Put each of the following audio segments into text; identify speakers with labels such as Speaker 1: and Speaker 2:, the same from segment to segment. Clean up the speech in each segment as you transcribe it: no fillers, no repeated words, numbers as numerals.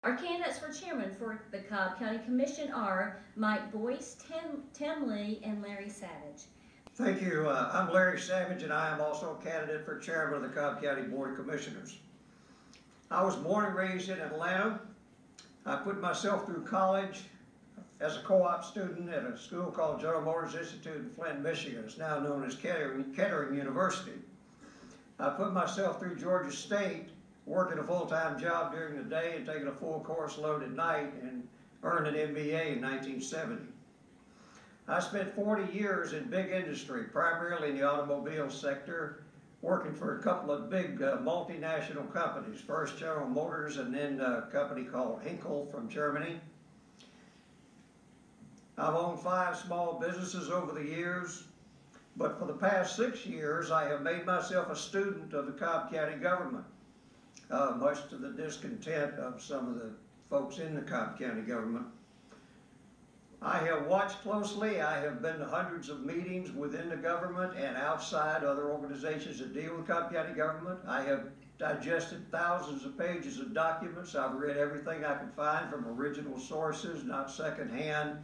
Speaker 1: Our candidates for chairman for the Cobb County Commission are Mike Boyce, Tim Lee, and Larry Savage.
Speaker 2: Thank you. I'm Larry Savage, and I am also a candidate for chairman of the Cobb County Board of Commissioners. I was born and raised in Atlanta. I put myself through college as a co-op student at a school called General Motors Institute in Flint, Michigan. It's now known as Kettering University. I put myself through Georgia State, working a full-time job during the day and taking a full course load at night, and earned an MBA in 1970. I spent 40 years in big industry, primarily in the automobile sector, working for a couple of big multinational companies, first General Motors and then a company called Henkel from Germany. I've owned 5 small businesses over the years, but for the past 6 years I have made myself a student of the Cobb County government, much to the discontent of some of the folks in the Cobb County government. I have watched closely. I have been to hundreds of meetings within the government and outside other organizations that deal with Cobb County government. I have digested thousands of pages of documents. I've read everything I could find from original sources, not secondhand,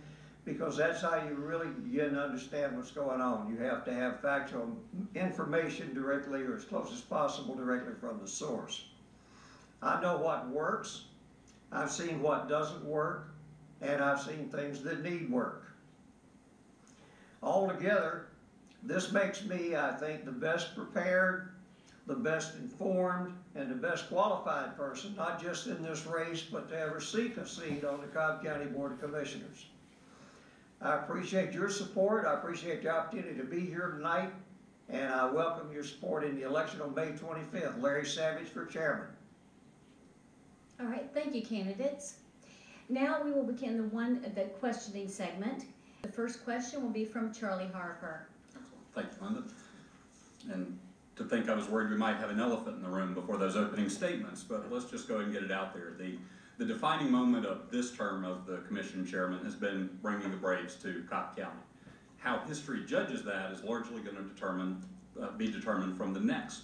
Speaker 2: because that's how you really begin to understand what's going on. You have to have factual information directly, or as close as possible, directly from the source. I know what works. I've seen what doesn't work. And I've seen things that need work. Altogether, this makes me, I think, the best prepared, the best informed, and the best qualified person, not just in this race, but to ever seek a seat on the Cobb County Board of Commissioners. I appreciate your support. I appreciate the opportunity to be here tonight, and I welcome your support in the election on May 25th. Larry Savage for chairman.
Speaker 1: All right, thank you, candidates. Now we will begin the questioning segment. The first question will be from Charlie Harper.
Speaker 3: Thank you, Linda. And to think I was worried we might have an elephant in the room before those opening statements, but let's just go ahead and get it out there. The defining moment of this term of the commission chairman has been bringing the Braves to Cobb County. How history judges that is largely going to be determined from the next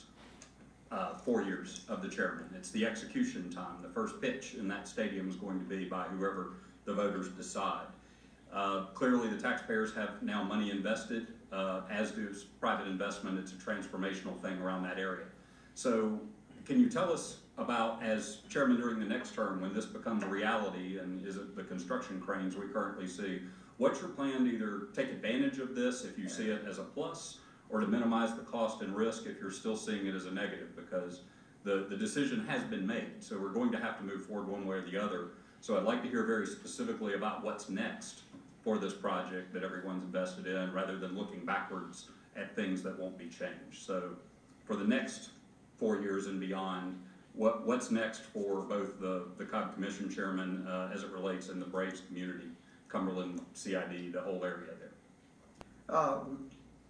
Speaker 3: 4 years of the chairman. It's the execution time. The first pitch in that stadium is going to be by whoever the voters decide. Clearly the taxpayers have now money invested, as does private investment. It's a transformational thing around that area. So can you tell us about, as chairman during the next term, when this becomes a reality, and is it the construction cranes we currently see, what's your plan to either take advantage of this if you see it as a plus, or to minimize the cost and risk if you're still seeing it as a negative? Because the decision has been made, so we're going to have to move forward one way or the other. So I'd like to hear very specifically about what's next for this project that everyone's invested in, rather than looking backwards at things that won't be changed. So for the next 4 years and beyond, what's next for both the Cobb Commission chairman as it relates in the Braves community, Cumberland, CID, the whole area there?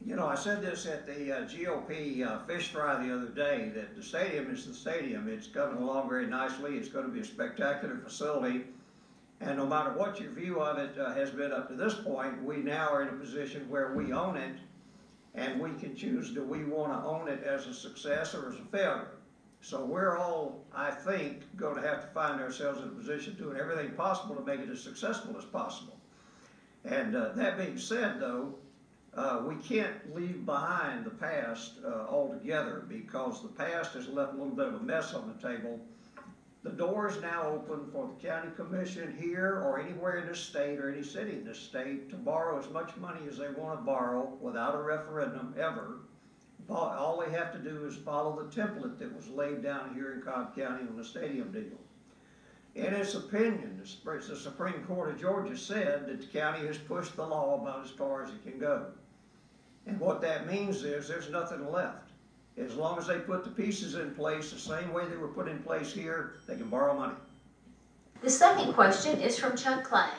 Speaker 2: You know, I said this at the GOP fish fry the other day, that the stadium is the stadium. It's coming along very nicely. It's going to be a spectacular facility. And no matter what your view of it has been up to this point, we now are in a position where we own it, and we can choose, do we want to own it as a success or as a failure? So we're all, I think, going to have to find ourselves in a position doing everything possible to make it as successful as possible. And that being said, though, we can't leave behind the past altogether, because the past has left a little bit of a mess on the table. The door is now open for the county commission here or anywhere in this state or any city in this state to borrow as much money as they want to borrow without a referendum ever. All they have to do is follow the template that was laid down here in Cobb County on the stadium deal. In its opinion, the Supreme Court of Georgia said that the county has pushed the law about as far as it can go. And what that means is there's nothing left. As long as they put the pieces in place the same way they were put in place here, they can borrow money.
Speaker 1: The second question is from Chuck Clay.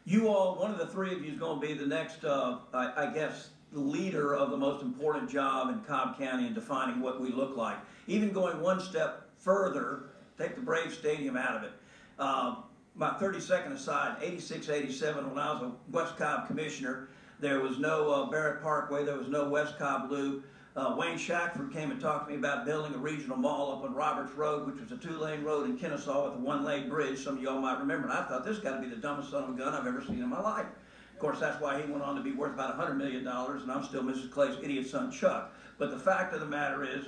Speaker 4: You all, one of the three of you is going to be the next, I guess, the leader of the most important job in Cobb County in defining what we look like. Even going one step further, take the Braves Stadium out of it. About 30-second aside, 86, 87, when I was a West Cobb commissioner, there was no Barrett Parkway, there was no West Cobb Loop. Wayne Shackford came and talked to me about building a regional mall up on Roberts Road, which was a 2-lane road in Kennesaw with a 1-lane bridge. Some of y'all might remember. And I thought, this got to be the dumbest son of a gun I've ever seen in my life. Of course, that's why he went on to be worth about $100 million, and I'm still Mrs. Clay's idiot son, Chuck. But the fact of the matter is,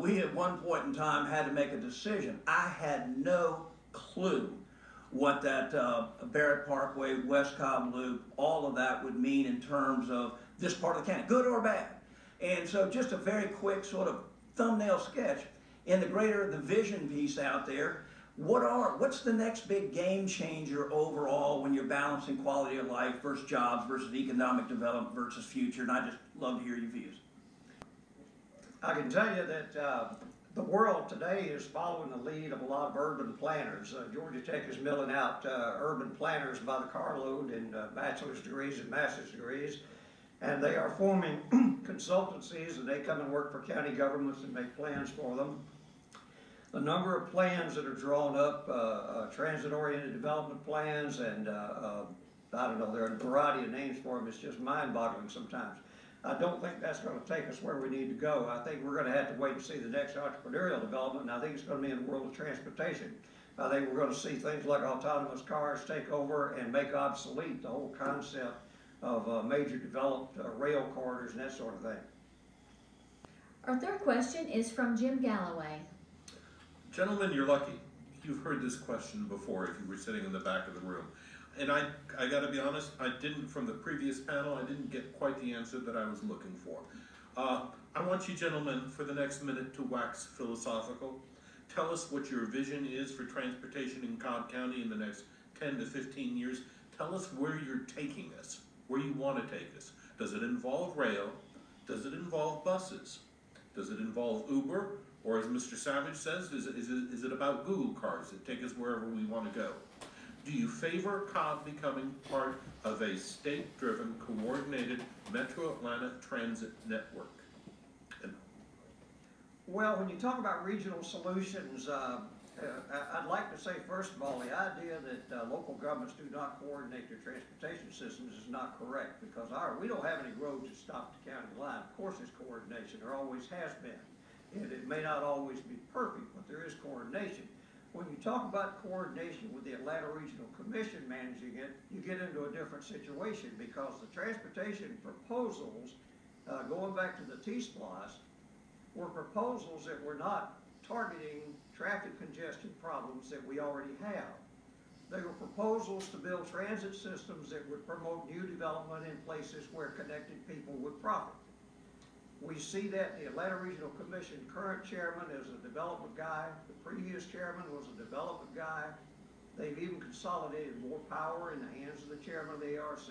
Speaker 4: we at one point in time had to make a decision. I had no clue what that Barrett Parkway, West Cobb Loop, all of that would mean in terms of this part of the county, good or bad. And so just a very quick sort of thumbnail sketch in the vision piece out there. What's the next big game changer overall when you're balancing quality of life versus jobs versus economic development versus future? And I just love to hear your views.
Speaker 2: I can tell you that the world today is following the lead of a lot of urban planners. Georgia Tech is milling out urban planners by the carload in bachelor's degrees and master's degrees. And they are forming consultancies, and they come and work for county governments and make plans for them. The number of plans that are drawn up, transit-oriented development plans, and I don't know, there are a variety of names for them. It's just mind-boggling sometimes. I don't think that's going to take us where we need to go. I think we're going to have to wait and see the next entrepreneurial development, and I think it's going to be in the world of transportation. I think we're going to see things like autonomous cars take over and make obsolete the whole concept of major developed rail corridors and that sort of thing.
Speaker 1: Our third question is from Jim Galloway.
Speaker 5: Gentlemen, you're lucky. You've heard this question before if you were sitting in the back of the room. And I got to be honest, from the previous panel, I didn't get quite the answer that I was looking for. I want you gentlemen for the next minute to wax philosophical. Tell us what your vision is for transportation in Cobb County in the next 10 to 15 years. Tell us where you're taking us, where you want to take us. Does it involve rail? Does it involve buses? Does it involve Uber? Or as Mr. Savage says, is it about Google cars that take us wherever we want to go? Do you favor Cobb becoming part of a state-driven, coordinated Metro Atlanta transit network?
Speaker 2: Well, when you talk about regional solutions, I'd like to say, first of all, the idea that local governments do not coordinate their transportation systems is not correct, because we don't have any roads that stop the county line. Of course there's coordination, there always has been. And it may not always be perfect, but there is coordination. When you talk about coordination with the Atlanta Regional Commission managing it, you get into a different situation, because the transportation proposals, going back to the T-Splosh, were proposals that were not targeting traffic congestion problems that we already have. They were proposals to build transit systems that would promote new development in places where connected people would profit. We see that the Atlanta Regional Commission current chairman is a development guy. The previous chairman was a development guy. They've even consolidated more power in the hands of the chairman of the ARC.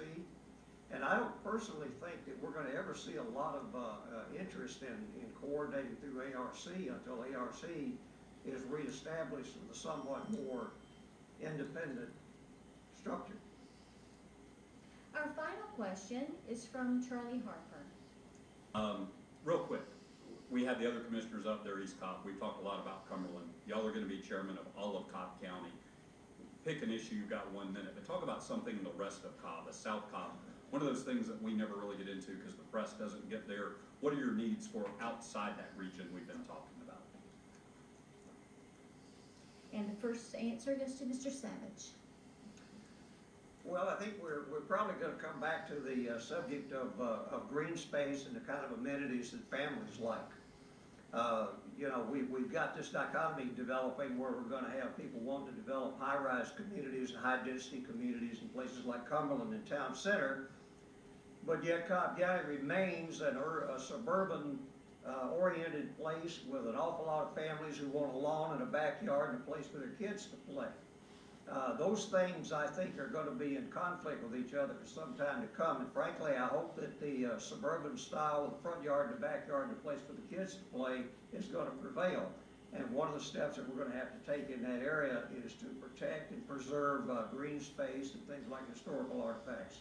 Speaker 2: And I don't personally think that we're going to ever see a lot of interest in coordinating through ARC until ARC is reestablished with a somewhat more independent structure.
Speaker 1: Our final question is from Charlie Harper.
Speaker 3: Real quick, we had the other commissioners up there, East Cobb. We talked a lot about Cumberland. Y'all are going to be chairman of all of Cobb County. Pick an issue, you've got 1 minute, but talk about something in the rest of Cobb, the South Cobb. One of those things that we never really get into because the press doesn't get there. What are your needs for outside that region we've been talking about?
Speaker 1: And the first answer goes to Mr. Savage.
Speaker 2: Well, I think we're probably going to come back to the subject of green space and the kind of amenities that families like. You know, we've got this dichotomy developing where we're going to have people wanting to develop high-rise communities and high-density communities in places like Cumberland and Town Center, but yet Cobb County remains a suburban oriented place with an awful lot of families who want a lawn and a backyard and a place for their kids to play. Those things, I think, are going to be in conflict with each other for some time to come. And frankly, I hope that the suburban style of the front yard and the backyard and a place for the kids to play is going to prevail. And one of the steps that we're going to have to take in that area is to protect and preserve green space and things like historical artifacts.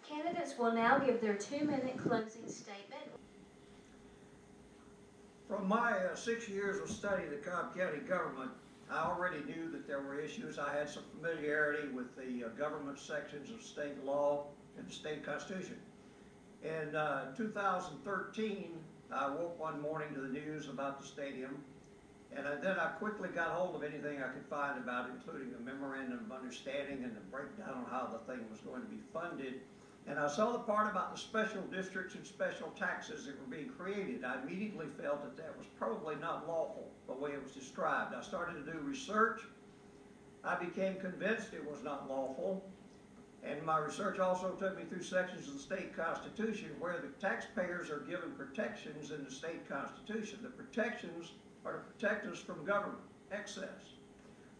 Speaker 1: Candidates will now give their 2-minute closing statement.
Speaker 2: From my 6 years of study of the Cobb County government, I already knew that there were issues. I had some familiarity with the government sections of state law and the state constitution. In 2013, I woke one morning to the news about the stadium, and then I quickly got hold of anything I could find about it, including a memorandum of understanding and the breakdown on how the thing was going to be funded. And I saw the part about the special districts and special taxes that were being created. I immediately felt that that was probably not lawful, the way it was described. I started to do research. I became convinced it was not lawful. And my research also took me through sections of the state constitution where the taxpayers are given protections in the state constitution. The protections are to protect us from government excess.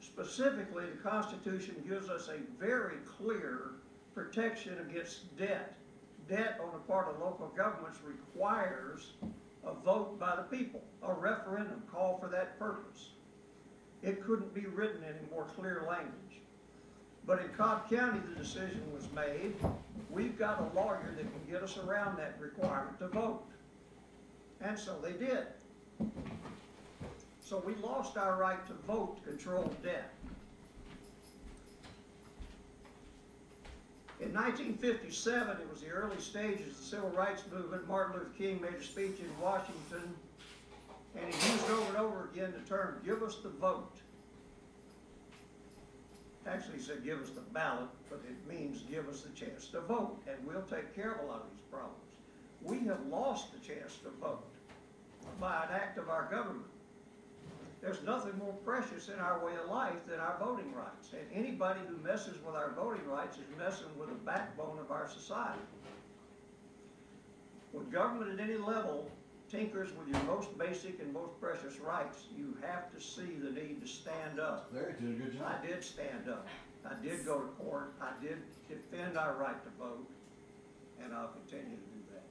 Speaker 2: Specifically, the Constitution gives us a very clear protection against debt. Debt on the part of local governments requires a vote by the people, a referendum call for that purpose. It couldn't be written in a more clear language. But in Cobb County, the decision was made. We've got a lawyer that can get us around that requirement to vote. And so they did. So we lost our right to vote to control debt. In 1957, it was the early stages of the civil rights movement. Martin Luther King made a speech in Washington, and he used over and over again the term, "Give us the vote." Actually, he said, "Give us the ballot," but it means give us the chance to vote, and we'll take care of a lot of these problems. We have lost the chance to vote by an act of our government. There's nothing more precious in our way of life than our voting rights. And anybody who messes with our voting rights is messing with the backbone of our society. When government at any level tinkers with your most basic and most precious rights, you have to see the need to stand up.
Speaker 6: Larry did a good job.
Speaker 2: I did stand up. I did go to court. I did defend our right to vote. And I'll continue to do that.